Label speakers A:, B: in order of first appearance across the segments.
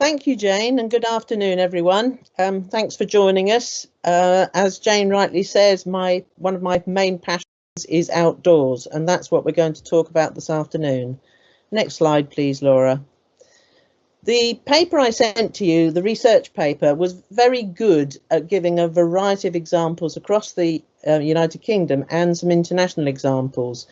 A: Thank you, Jane, and good afternoon, everyone. Thanks for joining us. As Jane rightly says, one of my main passions is outdoors, and that's what we're going to talk about this afternoon. Next slide, please, Laura. The paper I sent to you, the research paper, was very good at giving a variety of examples across the United Kingdom and some international examples.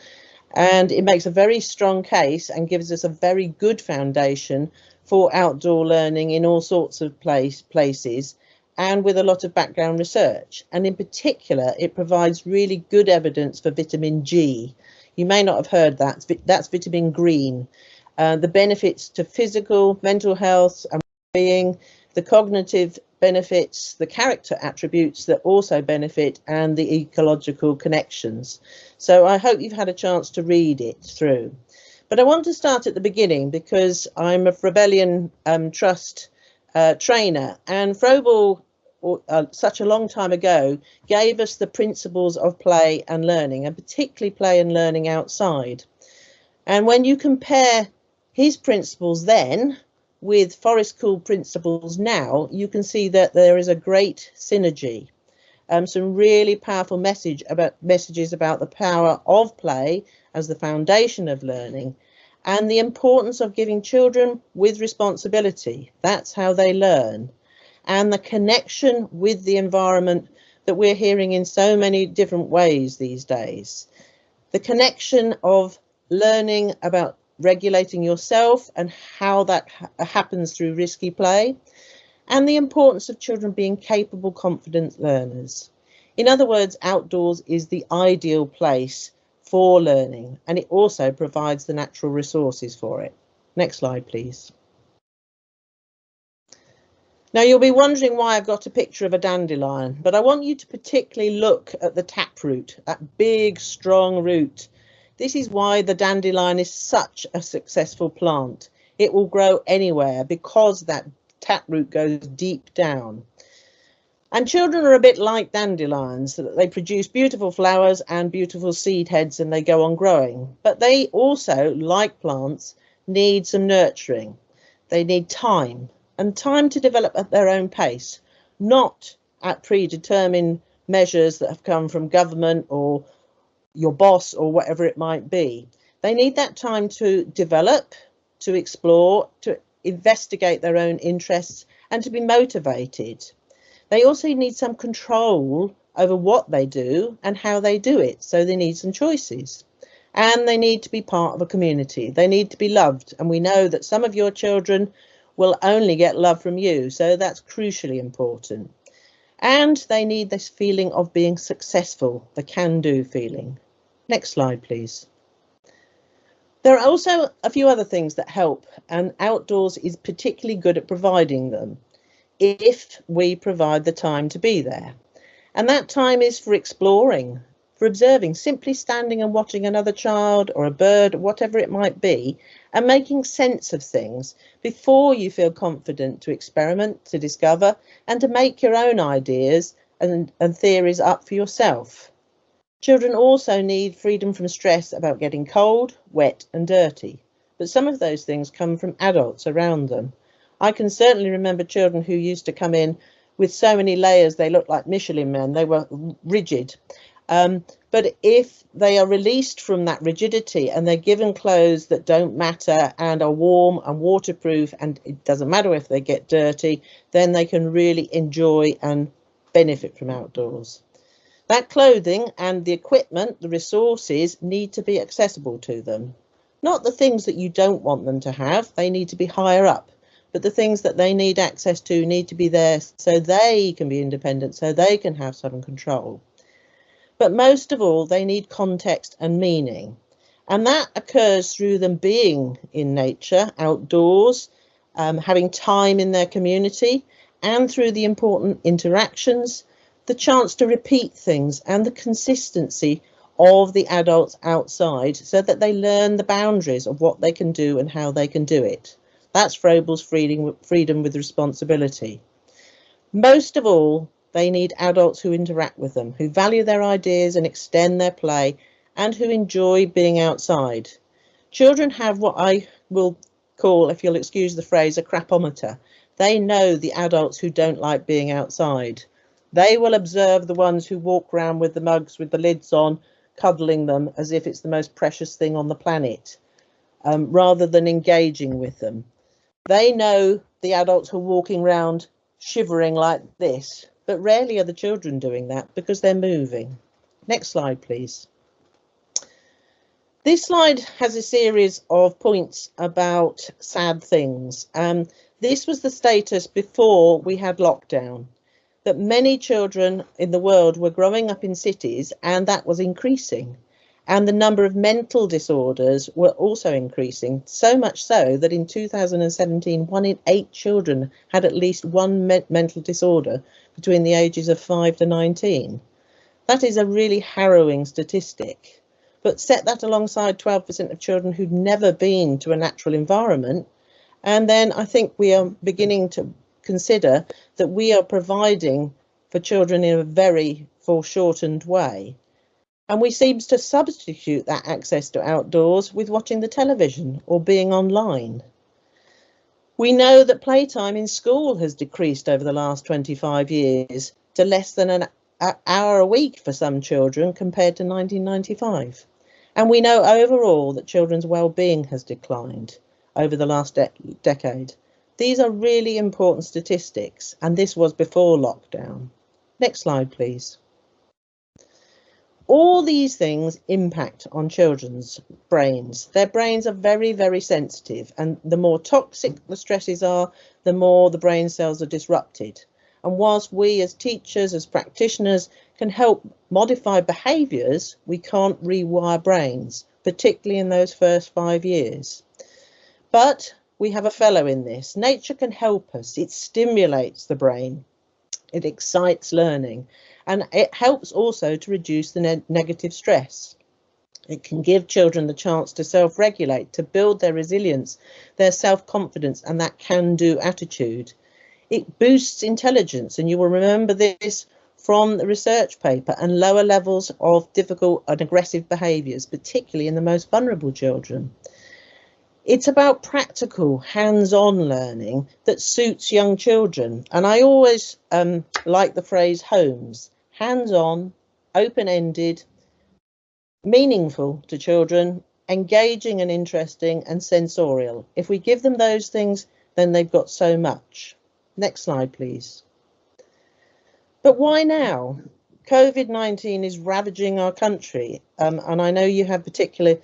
A: And it makes a very strong case and gives us a very good foundation for outdoor learning in all sorts of places and with a lot of background research. And in particular, it provides really good evidence for vitamin G. You may not have heard that. That's vitamin green. The benefits to physical, mental health and well-being, the cognitive benefits, the character attributes that also benefit, and the ecological connections. So I hope you've had a chance to read it through. But I want to start at the beginning because I'm a Rebellion Trust trainer, and Froebel, such a long time ago, gave us the principles of play and learning, and particularly play and learning outside. And when you compare his principles then with Forest School principles now, you can see that there is a great synergy. Some really powerful messages about the power of play as the foundation of learning and the importance of giving children with responsibility. That's how they learn. And the connection with the environment that we're hearing in so many different ways these days. The connection of learning about regulating yourself and how that happens through risky play, and the importance of children being capable, confident learners. In other words, outdoors is the ideal place for learning, and it also provides the natural resources for it. Next slide, please. Now you'll be wondering why I've got a picture of a dandelion, but I want you to particularly look at the taproot, that big, strong root. This is why the dandelion is such a successful plant. It will grow anywhere because that taproot goes deep down. And children are a bit like dandelions, that they produce beautiful flowers and beautiful seed heads and they go on growing. But they also, like plants, need some nurturing. They need time, and time to develop at their own pace, not at predetermined measures that have come from government or your boss or whatever it might be. They need that time to develop, to explore, to investigate their own interests and to be motivated. They also need some control over what they do and how they do it. So they need some choices, and they need to be part of a community. They need to be loved. And we know that some of your children will only get love from you. So that's crucially important. And they need this feeling of being successful, the can-do feeling. Next slide, please. There are also a few other things that help, and outdoors is particularly good at providing them if we provide the time to be there. And that time is for exploring, for observing, simply standing and watching another child or a bird, whatever it might be, and making sense of things before you feel confident to experiment, to discover, and to make your own ideas and theories up for yourself. Children also need freedom from stress about getting cold, wet and dirty, but some of those things come from adults around them. I can certainly remember children who used to come in with so many layers they looked like Michelin men, they were rigid. But if they are released from that rigidity and they're given clothes that don't matter and are warm and waterproof, and it doesn't matter if they get dirty, then they can really enjoy and benefit from outdoors. That clothing and the equipment, the resources, need to be accessible to them. Not the things that you don't want them to have, they need to be higher up, but the things that they need access to need to be there so they can be independent, so they can have some control. But most of all, they need context and meaning. And that occurs through them being in nature, outdoors, having time in their community, and through the important interactions, the chance to repeat things and the consistency of the adults outside so that they learn the boundaries of what they can do and how they can do it. That's Froebel's freedom with responsibility. Most of all, they need adults who interact with them, who value their ideas and extend their play, and who enjoy being outside. Children have what I will call, if you'll excuse the phrase, a crapometer. They know the adults who don't like being outside. They will observe the ones who walk around with the mugs with the lids on, cuddling them as if it's the most precious thing on the planet, rather than engaging with them. They know the adults who are walking around shivering like this, but rarely are the children doing that because they're moving. Next slide, please. This slide has a series of points about sad things. This was the status before we had lockdown, that many children in the world were growing up in cities, and that was increasing. And the number of mental disorders were also increasing, so much so that in 2017, 1 in 8 children had at least one mental disorder between the ages of 5 to 19. That is a really harrowing statistic. But set that alongside 12% of children who'd never been to a natural environment, and then I think we are beginning to consider that we are providing for children in a very foreshortened way. And we seem to substitute that access to outdoors with watching the television or being online. We know that playtime in school has decreased over the last 25 years to less than an hour a week for some children compared to 1995. And we know overall that children's well-being has declined over the last decade. These are really important statistics, and this was before lockdown. Next slide, please. All these things impact on children's brains. Their brains are very, very sensitive, and the more toxic the stresses are, the more the brain cells are disrupted. And whilst we as teachers, as practitioners, can help modify behaviours, we can't rewire brains, particularly in those first 5 years. But we have a fellow in this. Nature can help us. It stimulates the brain. It excites learning. And it helps also to reduce the negative stress. It can give children the chance to self-regulate, to build their resilience, their self-confidence, and that can-do attitude. It boosts intelligence, and you will remember this from the research paper, and lower levels of difficult and aggressive behaviours, particularly in the most vulnerable children. It's about practical, hands-on learning that suits young children. And I always like the phrase HOMES, hands-on, open-ended, meaningful to children, engaging and interesting, and sensorial. If we give them those things, then they've got so much. Next slide, please. But why now? COVID-19 is ravaging our country, and I know you have particular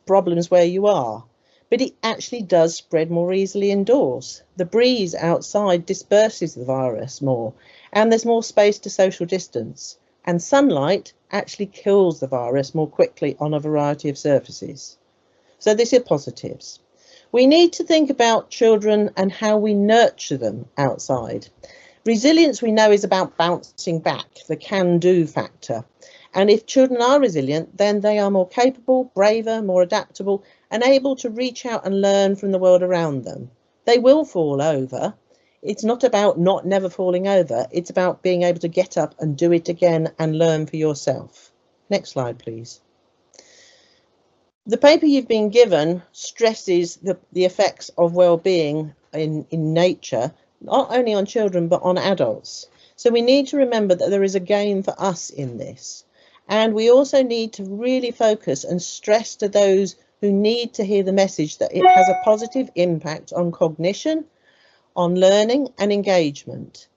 A: problems where you are, but it actually does spread more easily indoors. The breeze outside disperses the virus more, and there's more space to social distance, and sunlight actually kills the virus more quickly on a variety of surfaces. So these are positives. We need to think about children and how we nurture them outside. Resilience, we know, is about bouncing back, the can-do factor. And if children are resilient, then they are more capable, braver, more adaptable, and able to reach out and learn from the world around them. They will fall over. It's not about never falling over. It's about being able to get up and do it again and learn for yourself. Next slide, please. The paper you've been given stresses the effects of well-being in nature, not only on children, but on adults. So we need to remember that there is a game for us in this. And we also need to really focus and stress to those who need to hear the message that it has a positive impact on cognition, on learning and engagement.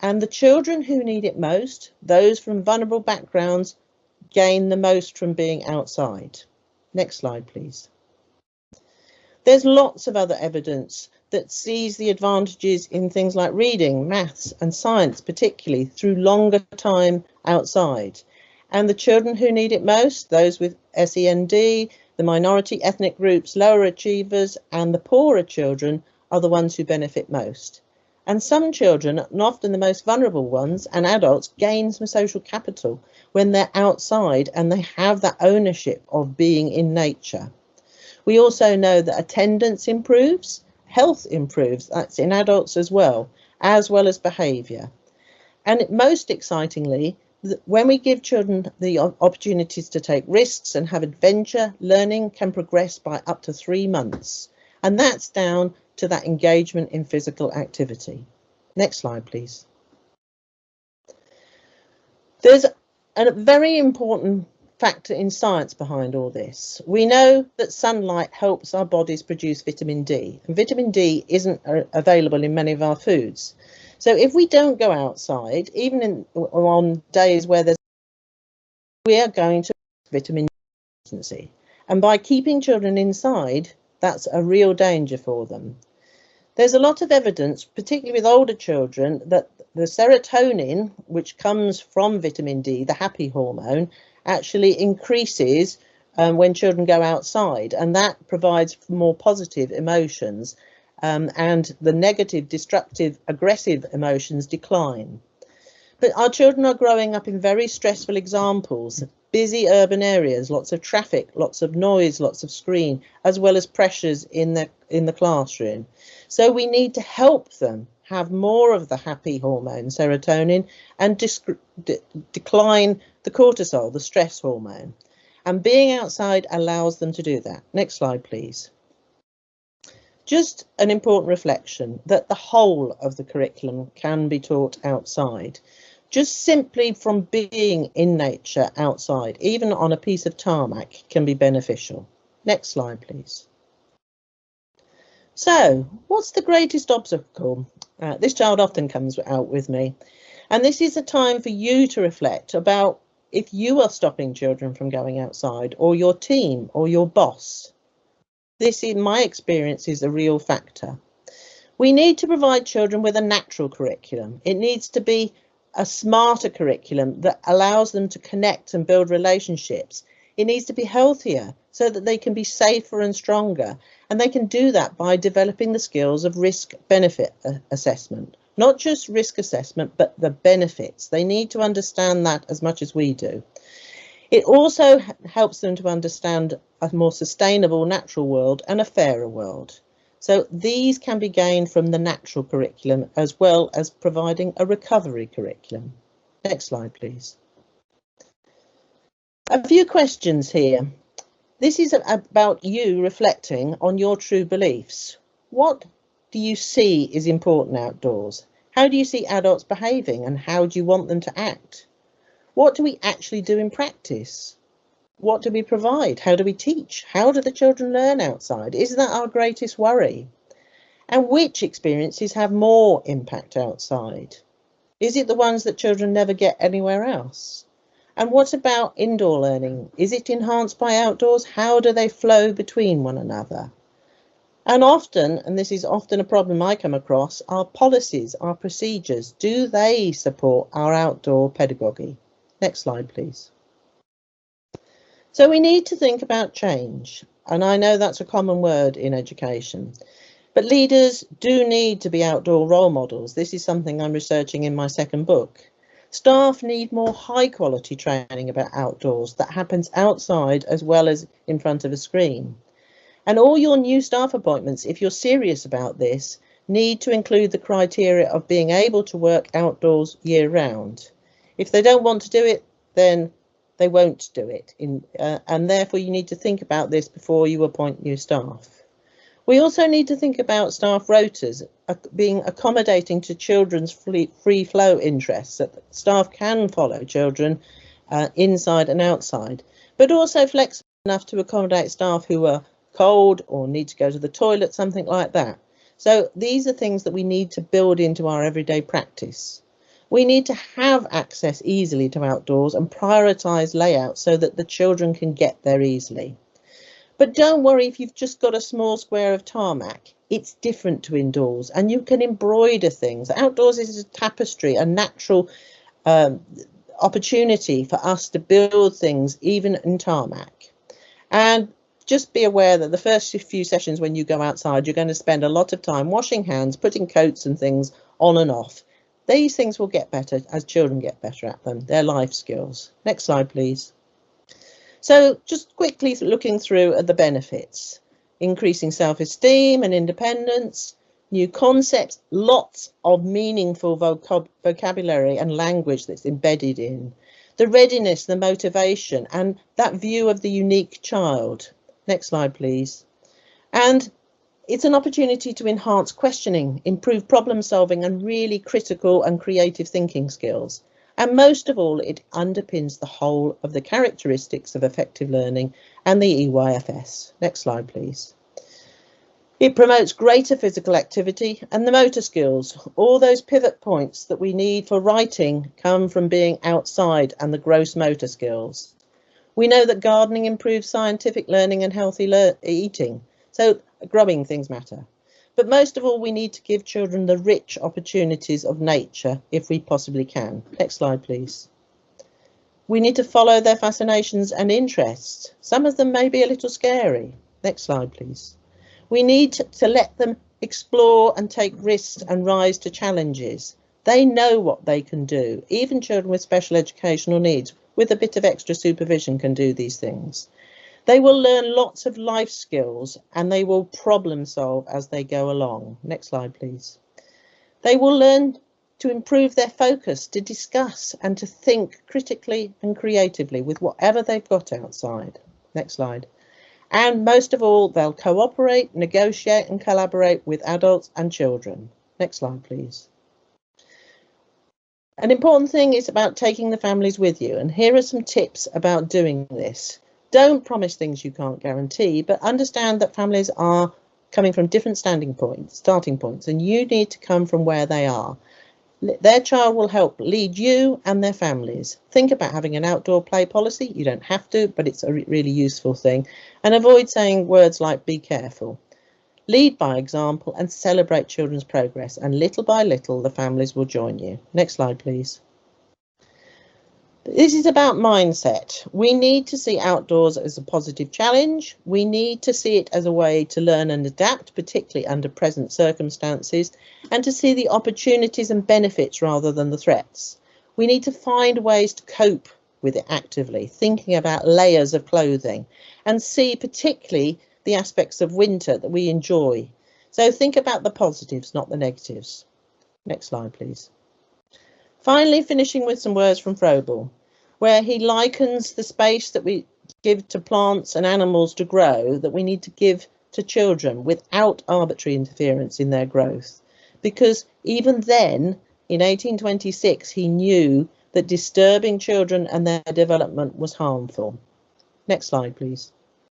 A: And the children who need it most, those from vulnerable backgrounds, gain the most from being outside. Next slide, please. There's lots of other evidence that sees the advantages in things like reading, maths and science, particularly through longer time outside. And the children who need it most, those with SEND, the minority ethnic groups, lower achievers and the poorer children are the ones who benefit most. And some children, and often the most vulnerable ones and adults, gain some social capital when they're outside and they have that ownership of being in nature. We also know that attendance improves, health improves, that's in adults as well as behaviour. And most excitingly, when we give children the opportunities to take risks and have adventure, learning can progress by up to 3 months. And that's down to that engagement in physical activity. Next slide, please. There's a very important factor in science behind all this. We know that sunlight helps our bodies produce vitamin D, and vitamin D isn't available in many of our foods. So if we don't go outside, even on days where we are going to vitamin D deficiency. And by keeping children inside, that's a real danger for them. There's a lot of evidence, particularly with older children, that the serotonin, which comes from vitamin D, the happy hormone, actually increases when children go outside, and that provides more positive emotions, and the negative, destructive, aggressive emotions decline. But our children are growing up in very stressful examples, busy urban areas, lots of traffic, lots of noise, lots of screen, as well as pressures in the classroom. So we need to help them have more of the happy hormone, serotonin, and decline the cortisol, the stress hormone. And being outside allows them to do that. Next slide, please. Just an important reflection that the whole of the curriculum can be taught outside. Just simply from being in nature outside, even on a piece of tarmac, can be beneficial. Next slide, please. So, what's the greatest obstacle? This child often comes out with me, and this is a time for you to reflect about if you are stopping children from going outside, or your team, or your boss. This, in my experience, is a real factor. We need to provide children with a natural curriculum. It needs to be a smarter curriculum that allows them to connect and build relationships. It needs to be healthier so that they can be safer and stronger, and they can do that by developing the skills of risk-benefit assessment. Not just risk assessment, but the benefits. They need to understand that as much as we do. It also helps them to understand a more sustainable natural world and a fairer world. So these can be gained from the natural curriculum as well as providing a recovery curriculum. Next slide, please. A few questions here. This is about you reflecting on your true beliefs. What do you see is important outdoors? How do you see adults behaving, and how do you want them to act? What do we actually do in practice? What do we provide? How do we teach? How do the children learn outside? Is that our greatest worry? And which experiences have more impact outside? Is it the ones that children never get anywhere else? And what about indoor learning? Is it enhanced by outdoors? How do they flow between one another? And often, and this is often a problem I come across, our policies, our procedures, do they support our outdoor pedagogy? Next slide, please. So we need to think about change, and I know that's a common word in education, but leaders do need to be outdoor role models. This is something I'm researching in my second book. Staff need more high quality training about outdoors that happens outside as well as in front of a screen. And all your new staff appointments, if you're serious about this, need to include the criteria of being able to work outdoors year round. If they don't want to do it, then they won't do it, and therefore you need to think about this before you appoint new staff. We also need to think about staff rotas being accommodating to children's free flow interests, that staff can follow children inside and outside, but also flexible enough to accommodate staff who are cold or need to go to the toilet, something like that. So these are things that we need to build into our everyday practice. We need to have access easily to outdoors and prioritise layout so that the children can get there easily. But don't worry if you've just got a small square of tarmac. It's different to indoors, and you can embroider things. Outdoors is a tapestry, a natural opportunity for us to build things even in tarmac. And just be aware that the first few sessions when you go outside, you're going to spend a lot of time washing hands, putting coats and things on and off. These things will get better as children get better at them. They're life skills. Next slide, please. So just quickly looking through at the benefits. Increasing self-esteem and independence, new concepts, lots of meaningful vocabulary and language that's embedded in. The readiness, the motivation, and that view of the unique child. Next slide, please. And It's an opportunity to enhance questioning, improve problem solving and really critical and creative thinking skills. And most of all, it underpins the whole of the characteristics of effective learning and the EYFS. Next slide, please. It promotes greater physical activity and the motor skills. All those pivot points that we need for writing come from being outside and the gross motor skills. We know that gardening improves scientific learning and healthy eating, so growing things matter. But most of all, we need to give children the rich opportunities of nature if we possibly can. Next slide, please. We need to follow their fascinations and interests. Some of them may be a little scary. Next slide, please. We need to let them explore and take risks and rise to challenges. They know what they can do. Even children with special educational needs, with a bit of extra supervision, can do these things. They will learn lots of life skills and they will problem solve as they go along. Next slide, please. They will learn to improve their focus, to discuss and to think critically and creatively with whatever they've got outside. Next slide. And most of all, they'll cooperate, negotiate and collaborate with adults and children. Next slide, please. An important thing is about taking the families with you. And here are some tips about doing this. Don't promise things you can't guarantee, but understand that families are coming from different starting points, and you need to come from where they are. Their child will help lead you and their families. Think about having an outdoor play policy. You don't have to, but it's a really useful thing. And avoid saying words like be careful. Lead by example and celebrate children's progress. And little by little, the families will join you. Next slide, please. This is about mindset. We need to see outdoors as a positive challenge. We need to see it as a way to learn and adapt, particularly under present circumstances, and to see the opportunities and benefits rather than the threats. We need to find ways to cope with it actively, thinking about layers of clothing, and see particularly the aspects of winter that we enjoy. So think about the positives, not the negatives. Next slide, please. Finally, finishing with some words from Froebel, where he likens the space that we give to plants and animals to grow, that we need to give to children without arbitrary interference in their growth. Because even then, in 1826, he knew that disturbing children and their development was harmful. Next slide, please.